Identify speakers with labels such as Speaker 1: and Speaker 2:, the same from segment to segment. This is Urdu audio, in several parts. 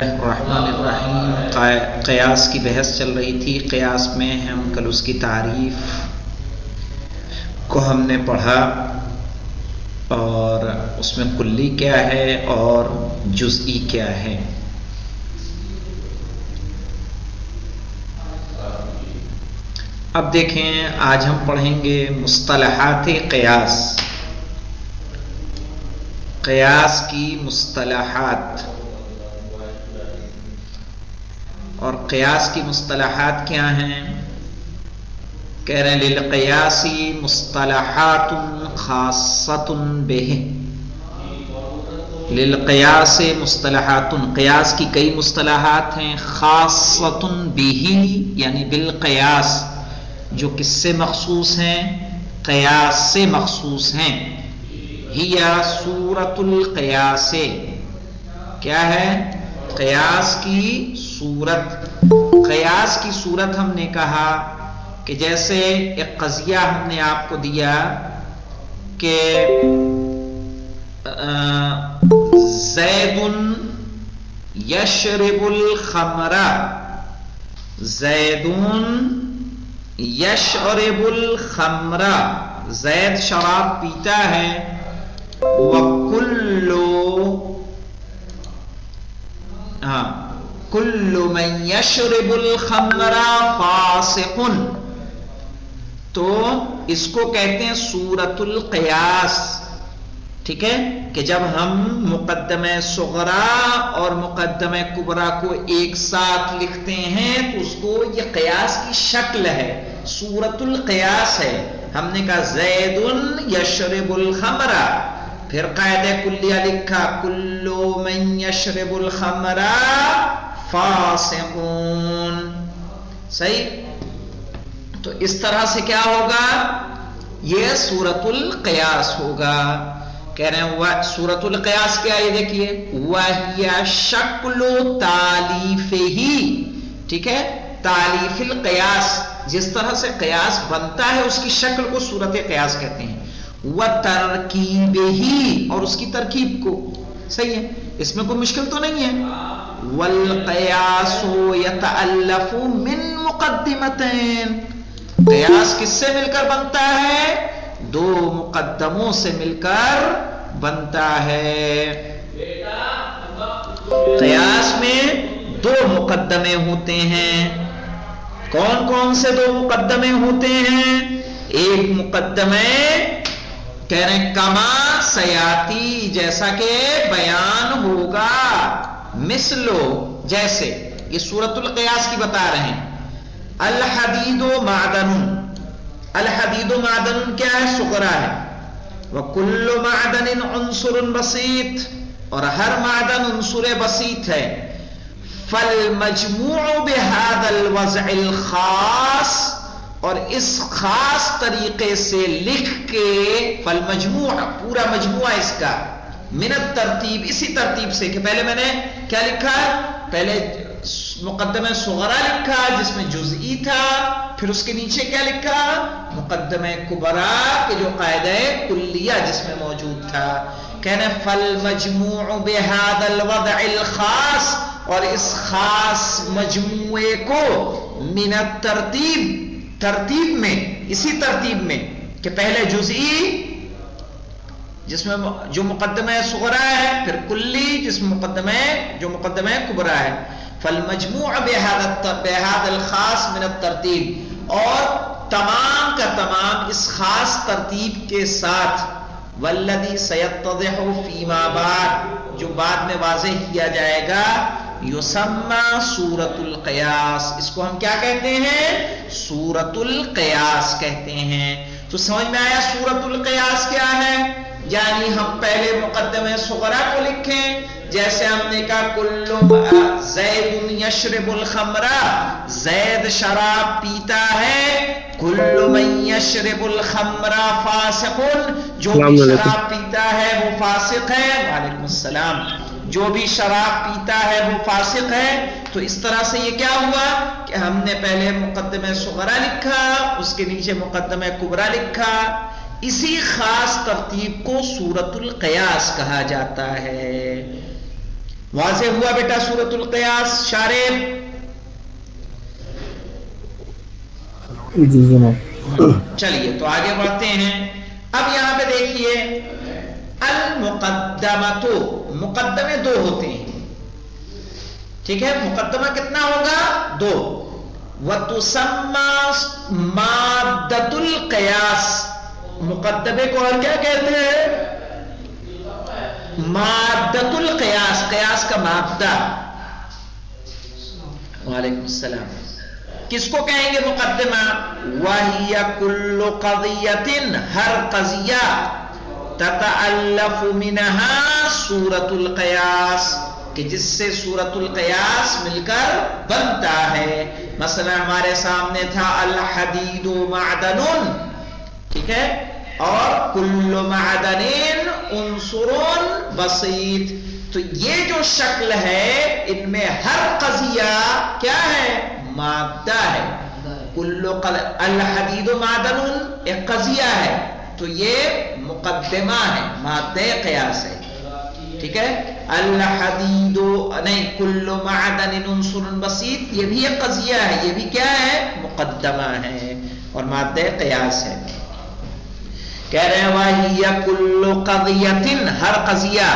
Speaker 1: الرحمن الرحیم، قیاس کی بحث چل رہی تھی۔ قیاس میں ہم کل اس کی تعریف کو ہم نے پڑھا اور اس میں کلی کیا ہے اور جزئی کیا ہے۔ اب دیکھیں، آج ہم پڑھیں گے مصطلحات قیاس، قیاس کی مصطلحات۔ اور قیاس کی مصطلحات کیا ہیں؟ کہہ رہے ہیں للقیاس مصطلحات خاصۃ بہ۔ للقیاس مصطلحات، قیاس کی کئی مصطلحات ہیں، خاصۃ بہ یعنی بالقیاس، جو کس سے مخصوص ہیں؟ قیاس سے مخصوص ہیں۔ ہی صورت القیاس، کیا ہے؟ قیاس کی صورت۔ قیاس کی صورت ہم نے کہا کہ جیسے ایک قضیہ ہم نے آپ کو دیا کہ زید یشرب الخمر، زید یشرب الخمر، زید شراب پیتا ہے، کل من یشرب الخمر فاسق، تو اس کو کہتے ہیں صورت القیاس۔ ٹھیک ہے کہ جب ہم مقدمہ صغرا اور مقدمہ کبرا کو ایک ساتھ لکھتے ہیں تو اس کو یہ قیاس کی شکل ہے، صورت القیاس ہے۔ ہم نے کہا زید یشرب الخمر، پھر قاعدہ کلیہ لکھا کل من یشرب الخمر فاسقون۔ صحیح؟ تو اس طرح سے کیا ہوگا؟ یہ صورت القیاس ہوگا۔ کہہ رہے ہیں صورت القیاس کیا ہے؟ دیکھیے وَهِيَ شَكْلُ تَعْلِيفِهِ، ٹھیک ہے، تالیف القیاس، جس طرح سے قیاس بنتا ہے اس کی شکل کو صورت قیاس کہتے ہیں۔ وَتَرْكِيبِهِ، اور اس کی ترکیب کو۔ صحیح ہے، اس میں کوئی مشکل تو نہیں ہے۔ وَالْقِيَاسُ يَتَأَلَّفُ مِن مُقَدِّمَتَيْن، قیاس کس سے مل کر بنتا ہے؟ دو مقدموں سے مل کر بنتا ہے۔ قیاس میں دو مقدمے ہوتے ہیں۔ کون کون سے دو مقدمے ہوتے ہیں؟ ایک مقدمے کہہ رہے ہیں کما سیاتی، جیسا کہ بیان ہوگا، مثلو، جیسے، یہ صورت القیاس کی بتا رہے ہیں۔ الحدید و معدن، الحدید و معدن کیا ہے؟ صغرا ہے۔ وکل معدن عنصر بسیط، اور ہر معدن عنصر بسیط ہے۔ فالمجموع بهذا الوضع الخاص، اور اس خاص طریقے سے لکھ کے، فالمجموع پورا مجموعہ اس کا، من الترتیب، اسی ترتیب سے کہ پہلے میں نے کیا لکھا ہے؟ پہلے مقدمہ صغرا لکھا جس میں جزئی تھا، پھر اس کے نیچے کیا لکھا؟ مقدمہ کبرا کہ جو قاعدہ کلیہ جس میں موجود تھا۔ کہنا فالمجموع بهذا الوضع الخاص، اور اس خاص مجموعے کو من الترتیب، ترتیب میں، اسی ترتیب میں کہ پہلے جزئی جس میں جو مقدمہ صغرا ہے، پھر کلی جس میں جو مقدمہ کبرا ہے۔ فالمجموع بهذا الخاص من الترتیب، اور تمام کا تمام اس خاص ترتیب کے ساتھ، والذی سیتضح فیما بعد، جو بعد میں واضح کیا جائے گا، یسمى صورت القیاس، اس کو ہم کیا کہتے ہیں؟ صورت القیاس کہتے ہیں۔ تو سمجھ میں آیا صورت القیاس کیا ہے؟ یعنی ہم پہلے مقدمہ صغرا کو لکھیں، جیسے ہم نے کہا کل زید یشرب الخمر، زید شراب پیتا ہے، کل من یشرب الخمر فاسق، جو بھی شراب پیتا ہے وہ فاسق ہے۔ وعلیکم السلام، جو بھی شراب پیتا ہے وہ فاسق ہے۔ تو اس طرح سے یہ کیا ہوا کہ ہم نے پہلے مقدمہ صغرا لکھا، اس کے نیچے مقدمہ کبرا لکھا، اسی خاص ترتیب کو صورت القیاس کہا جاتا ہے۔ واضح ہوا بیٹا سورۃ القیاس شارب؟
Speaker 2: جی جناب.
Speaker 1: چلیے تو آگے بڑھتے ہیں. اب یہاں پہ دیکھیے المقدمۃ، مقدمے دو ہوتے ہیں، ٹھیک ہے؟ مقدمہ کتنا ہوگا؟ دو. وَتُسَمَّى مادۃ القیاس، مقدمے کو اور کیا کہتے ہیں؟ مادۃ القیاس، قیاس کا مادہ. وعلیکم السلام. کس کو کہیں گے مقدمہ؟ وَهِيَ كُلُّ قَضِيَّةٍ، ہر قضیہ، تَتَأَلَّفُ مِنْهَا سورۃ القیاس، کہ جس سے سورۃ القیاس مل کر بنتا ہے. مثلا ہمارے سامنے تھا الحدید معدن، ٹھیک ہے، اور کل معدن عنصر بسیط. تو یہ جو شکل ہے ان میں ہر قضیہ کیا ہے؟ مادہ ہے. الحدید معدن ایک قضیہ ہے، تو یہ مقدمہ ہے، مادہ قیاس ہے، ٹھیک ہے. الحدید نہیں، کل معدن عنصر بسیط یہ بھی ایک قضیہ ہے، یہ بھی کیا ہے؟ مقدمہ ہے اور مادہ قیاس ہے. کہہ رہے ہیں وَهِيَ كُلُّ قَضِيَةٍ، ہر قضیہ،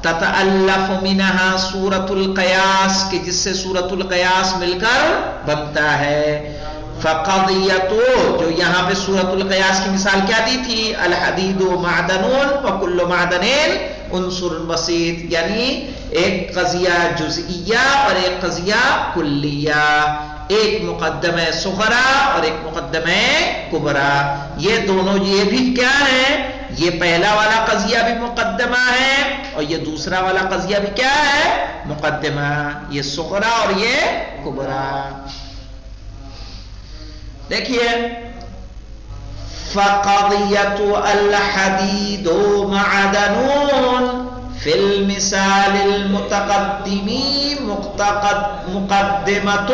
Speaker 1: تَتَأَلَّفُ مِنْهَا سورۃ القیاس، کہ جس سے سورۃ القیاس مل کر بنتا ہے. فَقَضِيَةُ، جو یہاں پہ سورۃ القیاس کی مثال کیا دی تھی؟ الحدید معدن وکل معدن عنصر بسیط، یعنی ایک قضیہ جزئیہ اور ایک قضیہ کلیہ، ایک مقدمہ صغرا اور ایک مقدمہ کبرا. یہ دونوں یہ بھی کیا ہے؟ یہ پہلا والا قضیہ بھی مقدمہ ہے اور یہ دوسرا والا قضیہ بھی کیا ہے؟ مقدمہ. یہ صغرا اور یہ کبرا. دیکھیے فَقَضِيَةُ الْحَدِيدُ مَعْدَنٌ فِي الْمِثَالِ الْمُتَقَدِّمِ مُقَدِّمَةٌ،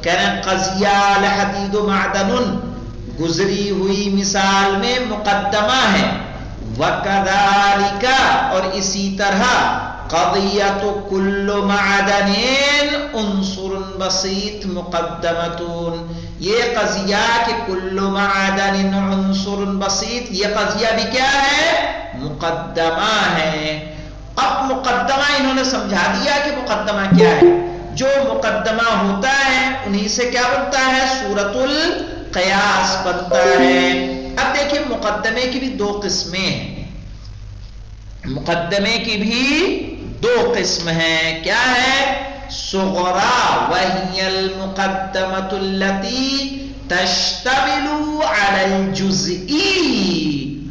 Speaker 1: کہنا قضیہ الحدید معدن گزری ہوئی مثال میں مقدمہ ہے. وَكَذَلِكَ، اور اسی طرح قضیۃ کل معدن عنصر بسیط مقدمۃ، یہ قضیہ کہ کل معدن عنصر بسیط، یہ قضیہ بھی کیا ہے؟ مقدمہ ہے. اب مقدمہ انہوں نے سمجھا دیا کہ مقدمہ کیا ہے. جو مقدمہ ہوتا ہے انہی سے کیا بنتا ہے؟ سورۃ القیاس بنتا ہے. اب دیکھیں مقدمے کی بھی دو قسمیں ہیں، مقدمے کی بھی دو قسم ہیں. کیا ہے؟ صغرا وہی المقدمۃ التي تشتمل على الجزئی،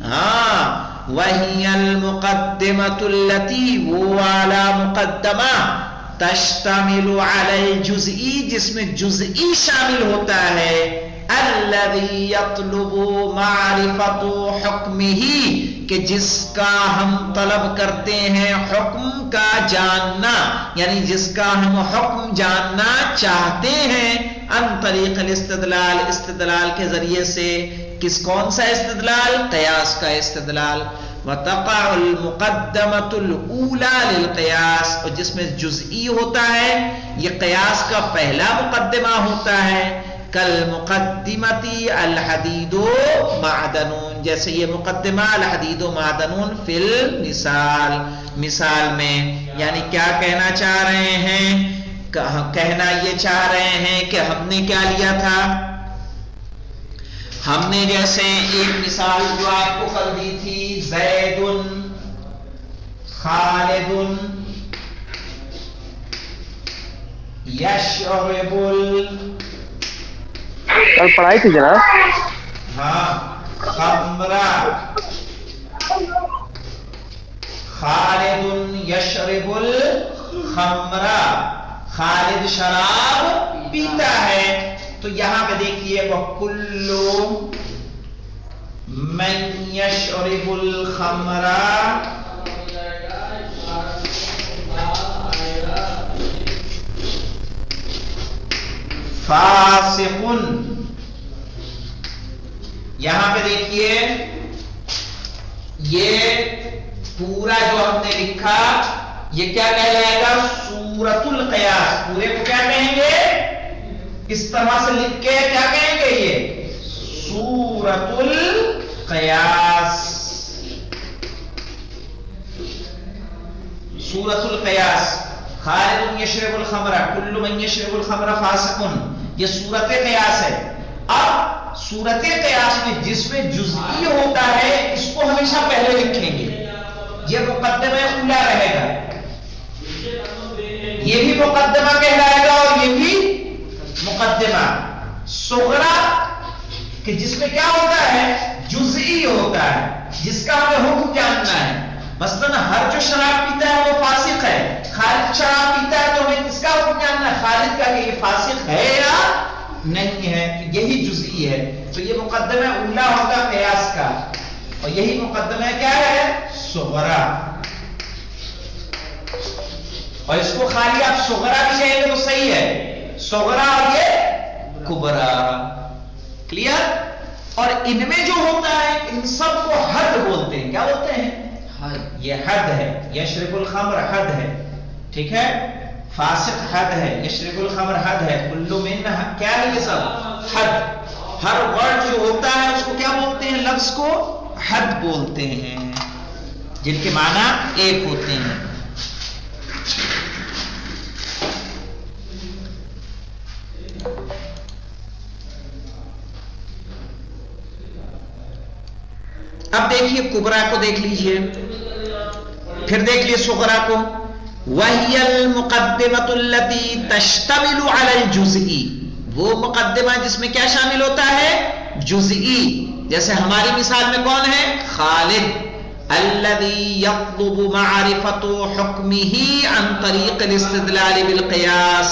Speaker 1: ہاں وہی المقدمۃ التي، وہ والا مقدمہ، تشتمل على الجزئی جس میں جزئی شامل ہوتا ہے. الذي يطلب معرفة حكمه، کہ جس کا ہم طلب کرتے ہیں حکم کا جاننا، یعنی جس کا ہم حکم جاننا چاہتے ہیں. عن طریق الاستدلال، استدلال کے ذریعے سے. کون سا استدلال؟ قیاس کا استدلال. وتقع المقدمۃ الاولى للقیاس، اور جس میں جزئی ہوتا ہے یہ قیاس کا پہلا مقدمہ ہوتا ہے. کالمقدمۃ الحدید معدن، جیسے یہ مقدمہ الحدید معدن فی المثال، مثال میں. یعنی کیا کہنا چاہ رہے ہیں؟ کہنا یہ چاہ رہے ہیں کہ ہم نے کیا لیا تھا؟ ہم نے جیسے ایک مثال جو آپ کو کل دی تھی، زید خالد یشرب،
Speaker 2: کل پڑھائی تھی جناب.
Speaker 1: ہاں، خمرہ، خالد یشرب الخمرہ، خالد شراب پیتا ہے. تو یہاں پہ دیکھیے وَكُلُّ مَن يَشْرِبُ الْخَمْرَ فَاسِقٌ. یہاں پہ دیکھیے یہ پورا جو ہم نے لکھا یہ کیا کہلائے گا؟ صورت القیاس. پورے کو کیا کہیں گے؟ اس طرح سے لکھ کے کیا کہیں گے؟ یہ صورت القیاس. صورت القیاس. خالد یشرب الخمر کل من یشرب الخمر فاسق. یہ صورت قیاس ہے. اب صورت قیاس میں جس میں جزئی ہوتا ہے اس کو ہمیشہ پہلے لکھیں گے. یہ مقدمہ اولا رہے گا. یہ بھی مقدمہ کہلائے گا اور یہ بھی مقدمہ. صغرا کہ جس میں کیا ہوتا ہے؟ جزئی ہوتا ہے، جس کا ہمیں حکم جاننا ہے. مثلا ہر جو شراب پیتا ہے وہ فاسق ہے. خالد شراب پیتا ہے تو ہمیں کس کا حکم جاننا ہے؟ خالد کا، کہ یہ فاسق ہے یا نہیں ہے. یہی جزئی ہے. تو یہ مقدمہ اولا ہوگا قیاس کا، اور یہی مقدمہ کیا ہے؟ صغرا. اور اس کو خالی آپ صغرا بھی کہیں گے تو صحیح ہے. صغرا اور یہ کبرا. کلیئر؟ اور ان میں جو ہوتا ہے ان سب کو حد بولتے ہیں. کیا بولتے ہیں؟ یہ حد ہے. یشرب الخمر حد ہے. ٹھیک ہے؟ فاسق حد ہے. یشرب الخمر حد ہے. کلو من کیا ہے؟ یہ سب حد. ہر ورڈ جو ہوتا ہے اس کو کیا بولتے ہیں؟ لفظ کو حد بولتے ہیں، جن کے معنی ایک ہوتے ہیں. اب دیکھیے کبرا کو دیکھ لیجئے، پھر دیکھ لیے صغرا کو. وَهِيَ الْمُقَدِّمَةُ الَّتِي تَشْتَمِلُ عَلَى الْجُزْءِ. وہ مقدمہ جس میں کیا شامل ہوتا ہے؟ جزئی. جیسے ہماری مثال میں کون ہے؟ خالد. الَّذِي يَطْلُبُ مَعْرِفَةُ حُكْمِهِ عَنْ طَرِيقِ الْاِسْتِدْلَالِ بِالْقِيَاسِ.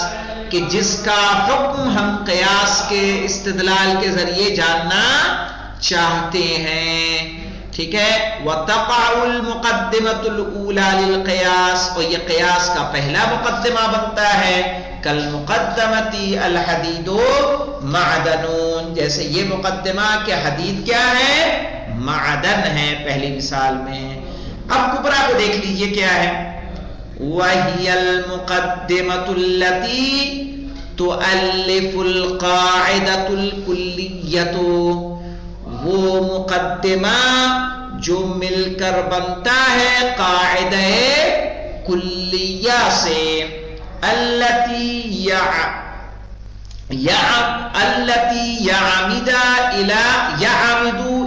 Speaker 1: کہ جس کا حکم ہم قیاس کے استدلال کے ذریعے جاننا چاہتے ہیں. ٹھیک ہے؟ وَتَقَعُ الْمُقَدِّمَةُ الْأُولَى لِلْقِيَاسِ. اور یہ قیاس کا پہلا مقدمہ بنتا ہے. كَالْمُقَدَّمَةِ الْحَدِيدُ مَعْدَنٌ. جیسے یہ مقدمہ کہ حدید کیا ہے؟ معدن ہے پہلی مثال میں. اب کبرا کو دیکھ لیجئے کیا ہے. وَهِيَ الْمُقَدِّمَةُ الَّتِي تُؤَلِّفُ الْقَاعِدَةُ الْكُلِّيَّةُ. وہ مقدمہ جو مل کر بنتا ہے قاعدہ کلیہ سے. التي يعمد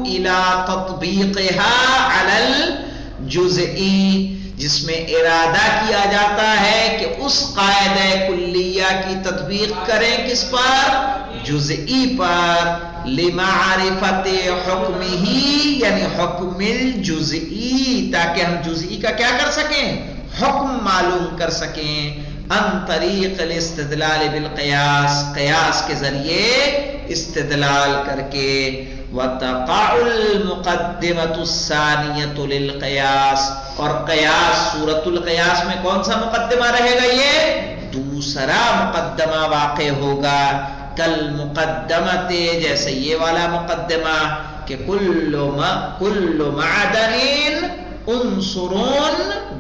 Speaker 1: الى تطبيقها على الجزئی. جس میں ارادہ کیا جاتا ہے کہ اس قاعدہ کلیہ کی تطبیق کریں کس پر؟ جزئی پر. لمعرفت حکمہ یعنی حکم الجزئی، تاکہ ہم جزئی کا کیا کر سکیں؟ حکم معلوم کر سکیں. عن طریق الاستدلال بالقیاس. قیاس کے ذریعے استدلال کر کے. وتقع المقدمۃ الثانیۃ للقیاس. اور قیاس سورۃ القیاس میں کون سا مقدمہ رہے گا؟ یہ دوسرا مقدمہ واقع ہوگا. کالمقدمۃ جیسے یہ والا مقدمہ کہ کل معدن عنصر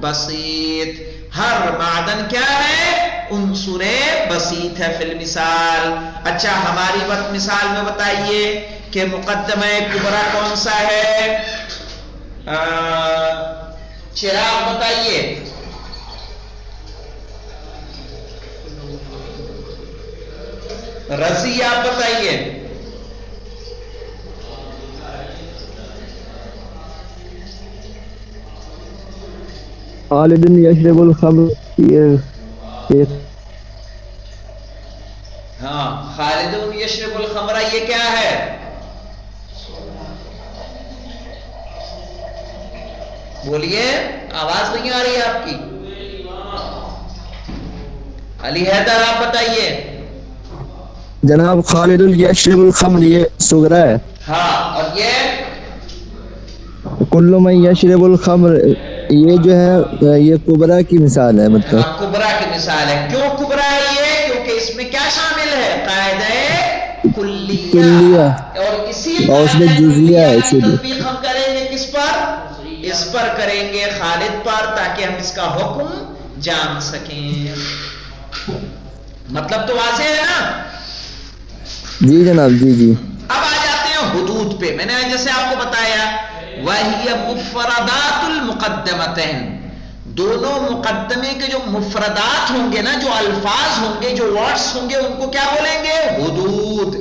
Speaker 1: بسیط. ہر معدن کیا ہے؟ عنصر بسیط ہے فی المثال. اچھا ہماری مثال میں بتائیے کہ مقدمہ کبرا کون سا ہے؟ چراغ بتائیے. رضی آپ بتائیے.
Speaker 2: خالد یشرب الخمر.
Speaker 1: ہاں خالد یشرب الخمر یہ کیا ہے؟ بولیے، آواز نہیں آ رہی ہے آپ کی. علی حیدر آپ بتائیے.
Speaker 2: جناب خالد یشرب الخمر یہ صغرا ہے.
Speaker 1: ہاں اور یہ
Speaker 2: کل من یشرب الخمر یہ جو ہے یہ کبرا کی مثال ہے. مطلب
Speaker 1: کبرا کی مثال ہے. کیوں کبرا ہے یہ؟ کیونکہ اس میں کیا شامل ہے؟ قاعدہ کلیہ. اور اسی
Speaker 2: اس میں جزیہ ہے. اسی لیے
Speaker 1: تطبیق ہم کریں گے کس پر؟ اس پر کریں گے خالد پر، تاکہ ہم اس کا حکم جان سکیں. مطلب تو واضح ہے نا؟
Speaker 2: جی جناب جی جی.
Speaker 1: اب آ جاتے ہیں حدود پہ. میں نے جیسے آپ کو بتایا وَهِيَ مُفْرَدَاتُ الْمُقَدَّمَتَيْن، دونوں مقدمے کے جو مفردات ہوں گے نا، جو الفاظ ہوں گے، جو ورڈز ہوں گے، ان کو کیا بولیں گے؟ حدود.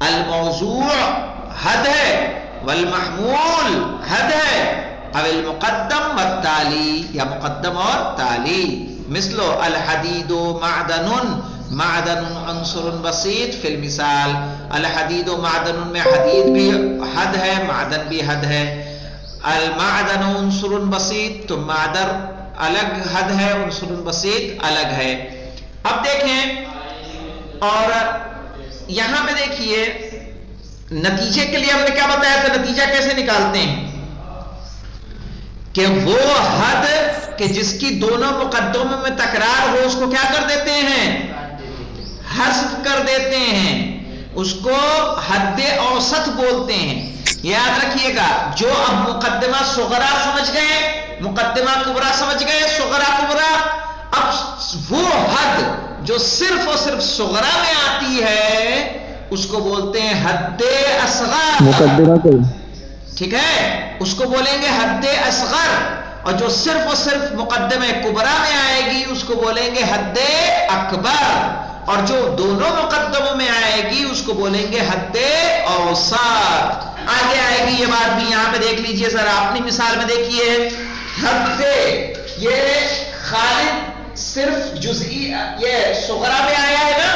Speaker 1: الموضوع حد ہے، والمحمول حد ہے، او المقدم والتالی، یا مقدم اور تالی. مثل الحدید معدن، معدن عنصر بسیط فی المثال. الحدید معدن میں حدید بھی حد ہے، معدن بھی حد ہے. المعدن عنصر بسیط، تو معدن الگ حد ہے، عنصر بسیط الگ ہے. اب دیکھیں، اور یہاں پہ دیکھیے نتیجے کے لیے ہم نے کیا بتایا تھا، نتیجہ کیسے نکالتے ہیں؟ کہ وہ حد کہ جس کی دونوں مقدموں میں تکرار ہو، اس کو کیا کر دیتے ہیں؟ حذف کر دیتے ہیں. اس کو حد اوسط بولتے ہیں. یاد رکھیے گا، جو اب مقدمہ صغرا سمجھ گئے، مقدمہ کبرا سمجھ گئے، صغرا کبرا، اب وہ حد جو صرف اور صرف صغرا میں آتی ہے اس کو بولتے ہیں حد اصغر.
Speaker 2: مقدمہ کو
Speaker 1: ٹھیک ہے، اس کو بولیں گے حد اصغر. اور جو صرف اور صرف مقدمہ کبرا میں آئے گی اس کو بولیں گے حد اکبر. اور جو دونوں مقدموں میں آئے گی اس کو بولیں گے حد اوسط. آگے آئے گی یہ بات بھی، یہاں پہ دیکھ لیجئے ذرا اپنی مثال میں دیکھیے. حد یہ خالد صرف جزئی، یہ صغرا میں آیا ہے نا،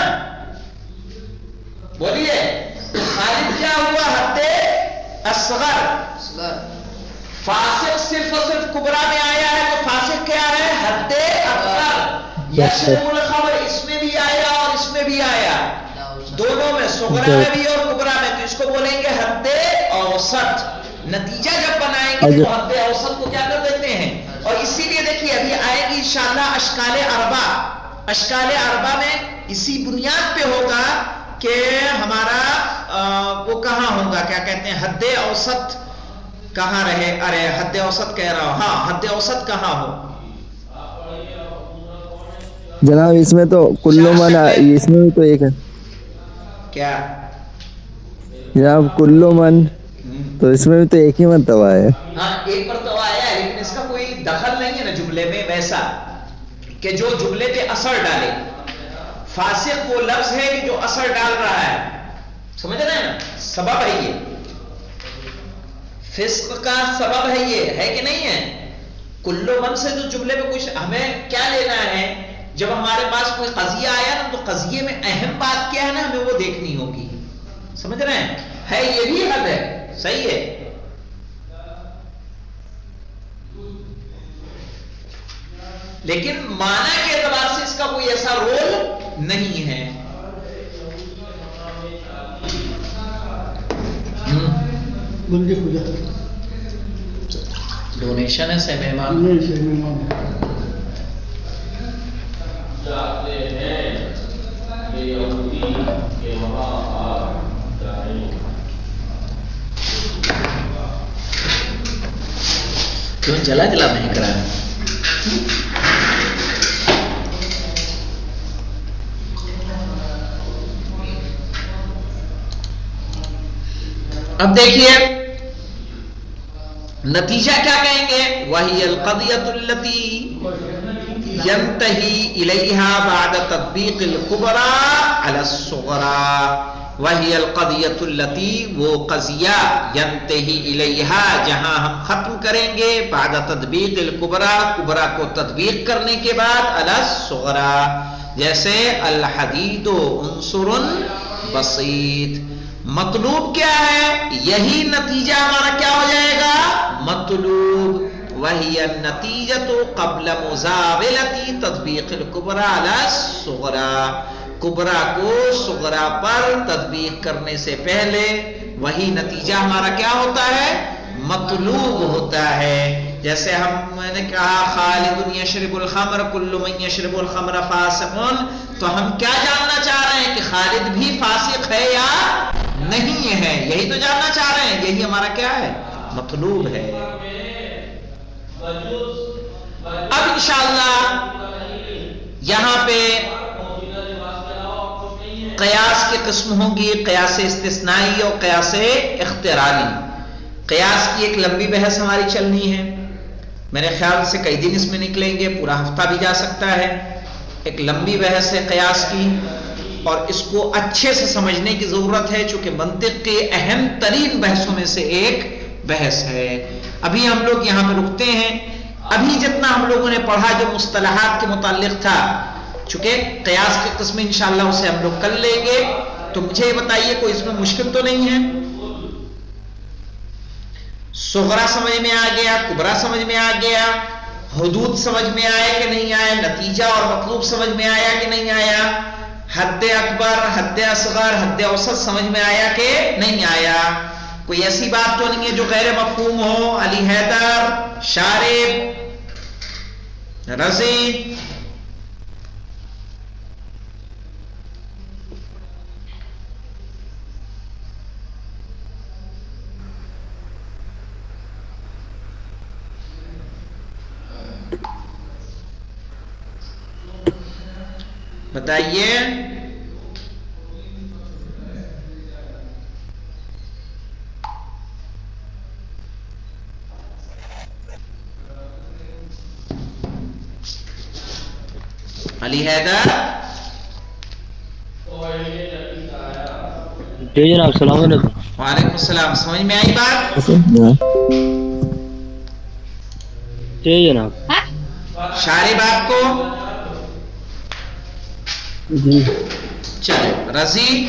Speaker 1: بولیے. خالد کیا ہوا؟ حد اصغر. فاسق صرف اور صرف کبرا میں آیا ہے تو فاسق کیا ہے؟ حد اکبر. یشرب الخمر اس میں بھی آیا اور اس میں بھی آیا، دونوں میں، صغرا میں بھی اور کبرا میں، تو اس کو بولیں گے حد اوسط. نتیجہ جب بنائیں گے تو حد اوسط کو کیا کر دیتے ہیں. اور اسی لیے دیکھیے ابھی آئے گی انشاءاللہ اشکال اربع. اشکال اربع میں اسی بنیاد پہ ہوگا کہ ہمارا وہ کہاں ہوگا، کیا کہتے ہیں، حد اوسط کہاں رہے. ارے حد اوسط کہہ رہا ہوں، ہاں حد اوسط کہاں ہو
Speaker 2: جناب؟ اس میں تو کلو من، اس میں بھی تو ایک ہے
Speaker 1: کیا
Speaker 2: جناب، کلو من، تو اس میں بھی تو ایک ہی مرتبہ ہے.
Speaker 1: ہاں ایک مرتبہ آیا ہے، لیکن اس کا کوئی دخل نہیں ہے نا جملے میں، ویسا کہ جو جملے پہ اثر ڈالے. فاسق وہ لفظ ہے کہ جو اثر ڈال رہا ہے، سمجھ رہے ہیں نا، سبب ہے یہ، فسق کا سبب ہے یہ، ہے کہ نہیں ہے. کلو من سے جو جملے میں کچھ ہمیں کیا لینا ہے، جب ہمارے پاس کوئی قضیہ آیا نا تو قضیے میں اہم بات کیا ہے نا، ہمیں وہ دیکھنی ہوگی. سمجھ رہے ہیں، ہے یہ بھی حد ہے، صحیح ہے. لیکن معنی کے اعتبار سے اس کا کوئی ایسا رول نہیں ہے. ڈونیشن ہے سے مہمان
Speaker 3: جاتے ہیں کہ یہودی کے وہاں آپ جائیں.
Speaker 1: کیوں جلا جلا نہیں کرا؟ اب دیکھیے نتیجہ کیا کہیں گے. وہی القضیۃ التی ینتہی الیہا بعد تطبیق الکبریٰ علی الصغریٰ. وہی القضیۃ التی، وہ قضیہ، ینتہی الیہا، جہاں ہم ختم کریں گے، بعد تطبیق الکبریٰ، کبریٰ کو تطبیق کرنے کے بعد، علی الصغریٰ. جیسے الحدید عنصر بسیط. مطلوب کیا ہے؟ یہی نتیجہ ہمارا کیا ہو جائے گا؟ مطلوب. وہی النتیجۃ قبل مزاولۃ تطبیق الکبریٰ علی الصغریٰ. کبریٰ کو صغریٰ پر تطبیق کرنے سے پہلے وہی نتیجہ ہمارا کیا ہوتا ہے؟ مطلوب ہوتا ہے. جیسے ہم نے کہا خالد یشرب الخمر کل من یشرب الخمر فاسق، تو ہم کیا جاننا چاہ رہے ہیں کہ خالد بھی فاسق ہے یا نہیں ہے، یہی تو جاننا چاہ رہے ہیں. یہی ہمارا کیا ہے؟ مطلوب ہے. اب انشاءاللہ یہاں پہ قیاس کی قسم ہوگی قیاس استثنائی اور قیاس اخترالی. قیاس کی ایک لمبی بحث ہماری چلنی ہے، میرے خیال سے کئی دن اس میں نکلیں گے، پورا ہفتہ بھی جا سکتا ہے. ایک لمبی بحث ہے قیاس کی، اور اس کو اچھے سے سمجھنے کی ضرورت ہے چونکہ منطق کے اہم ترین بحثوں میں سے ایک بحث ہے. ابھی ہم لوگ یہاں پہ رکتے ہیں. ابھی جتنا ہم لوگوں نے پڑھا جو مصطلحات کے متعلق تھا، چونکہ قیاس کی قسم انشاءاللہ اسے ہم لوگ کر لیں گے، تو مجھے یہ بتائیے کوئی اس میں مشکل تو نہیں ہے؟ صغرا سمجھ میں آ گیا، کبرا سمجھ میں آ گیا، حدود سمجھ میں آئے کہ نہیں آئے، نتیجہ اور مطلوب سمجھ میں آیا کہ نہیں آیا، حد اکبر، حد اصغر، حد اوسط سمجھ میں آیا کہ نہیں آیا؟ کوئی ایسی بات تو نہیں ہے جو غیر مفہوم ہو؟ علی حیدر، شارب، رضی، بتائیے. علی حیدر.
Speaker 4: جی جناب السلام علیکم.
Speaker 1: وعلیکم السلام. سمجھ میں آئی بات؟
Speaker 4: جی جناب.
Speaker 1: شارب آپ کو؟
Speaker 4: جی.
Speaker 1: چلے. رضی؟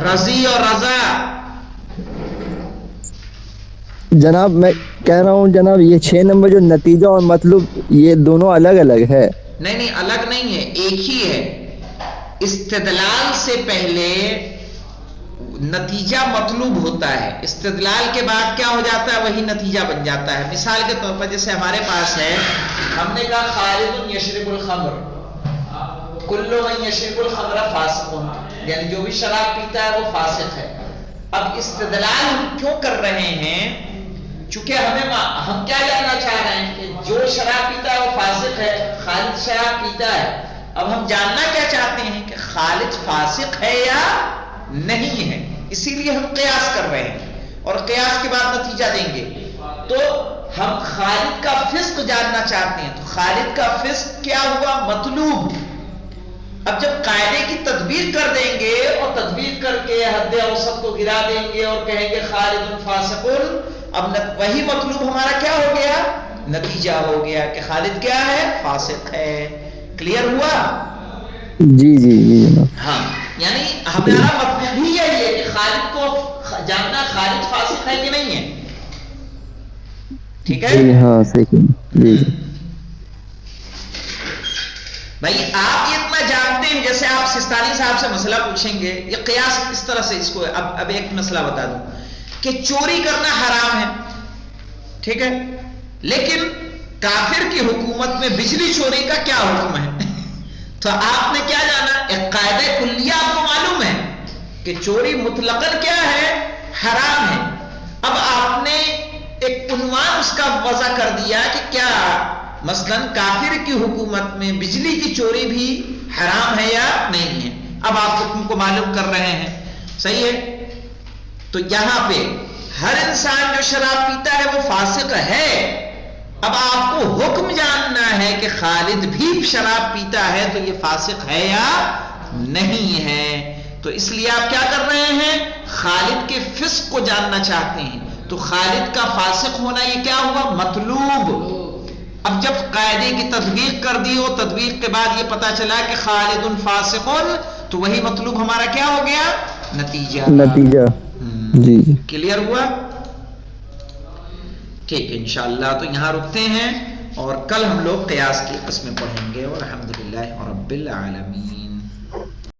Speaker 1: رضی اور رضا؟
Speaker 2: جناب میں کہہ رہا ہوں جناب یہ 6 نمبر جو نتیجہ اور مطلب یہ دونوں الگ الگ ہے.
Speaker 1: نہیں الگ نہیں ہے، ایک ہی ہے. استدلال سے پہلے نتیجہ مطلوب ہوتا ہے، استدلال کے بعد کیا ہو جاتا ہے؟ وہی نتیجہ بن جاتا ہے. مثال کے طور پر جیسے ہمارے پاس ہے، ہم نے کہا خالد یشرب الخمر، کل من یشرب الخمر فاسق، یعنی جو بھی شراب پیتا ہے وہ فاسق ہے. اب استدلال ہم کیوں کر رہے ہیں؟ چونکہ ہم کیا جاننا چاہ رہے ہیں کہ جو شراب پیتا ہے وہ فاسق ہے، خالد شراب پیتا ہے. اب ہم جاننا کیا چاہتے ہیں کہ خالد فاسق ہے یا نہیں ہے، اسی لیے ہم قیاس کر رہے ہیں اور قیاس کے بعد نتیجہ دیں گے. تو ہم خالد کا فسق جاننا چاہتے ہیں، تو خالد کا فسق کیا ہوا؟ مطلوب. اب جب قاعدے کی تدبیر کر دیں گے اور تدبیر کر کے حد اوسط کو گرا دیں گے اور کہیں گے خالد فاسق، اب وہی مطلوب ہمارا کیا ہو گیا؟ نتیجہ ہو گیا کہ خالد کیا ہے؟ فاسق ہے. کلیئر ہوا؟
Speaker 2: جی جی جی جناب.
Speaker 1: ہاں، یعنی ہمارا مطلب ہی یہی ہے کہ خالد کو جاننا خالد فاسق ہے کہ نہیں ہے. ٹھیک ہے
Speaker 2: جی ہاں صحیح. جی جی
Speaker 1: بھائی آپ یہ اتنا جانتے ہیں، جیسے آپ سستانی صاحب سے مسئلہ پوچھیں گے، یہ قیاس اس طرح سے اس کو اب ایک مسئلہ بتا دوں کہ چوری کرنا حرام ہے، ٹھیک ہے، لیکن کافر کی حکومت میں بجلی چوری کا کیا حکم ہے؟ تو آپ نے کیا جانا؟ ایک قاعدہ کلیہ آپ کو معلوم ہے کہ چوری مطلقاً کیا ہے؟ حرام ہے. اب آپ نے ایک عنوان اس کا وضع کر دیا کہ کیا مثلا کافر کی حکومت میں بجلی کی چوری بھی حرام ہے یا نہیں ہے. اب آپ حکم کو معلوم کر رہے ہیں، صحیح ہے. تو یہاں پہ ہر انسان جو شراب پیتا ہے وہ فاسق ہے. اب آپ کو حکم جاننا ہے کہ خالد بھی شراب پیتا ہے تو یہ فاسق ہے یا نہیں ہے. تو اس لیے آپ کیا کر رہے ہیں؟ خالد کے فسق کو جاننا چاہتے ہیں. تو خالد کا فاسق ہونا یہ کیا ہوا؟ مطلوب. اب جب قاعدے کی تطبیق کر دی ہو، تطبیق کے بعد یہ پتا چلا کہ خالد فاسق، تو وہی مطلوب ہمارا کیا ہو گیا؟ نتیجہ.
Speaker 2: جی جی
Speaker 1: کلیئر ہوا؟ ٹھیک ہے، انشاءاللہ تو یہاں رکتے ہیں اور کل ہم لوگ قیاس کی قسمیں پڑھیں گے. والحمدللہ رب العالمین.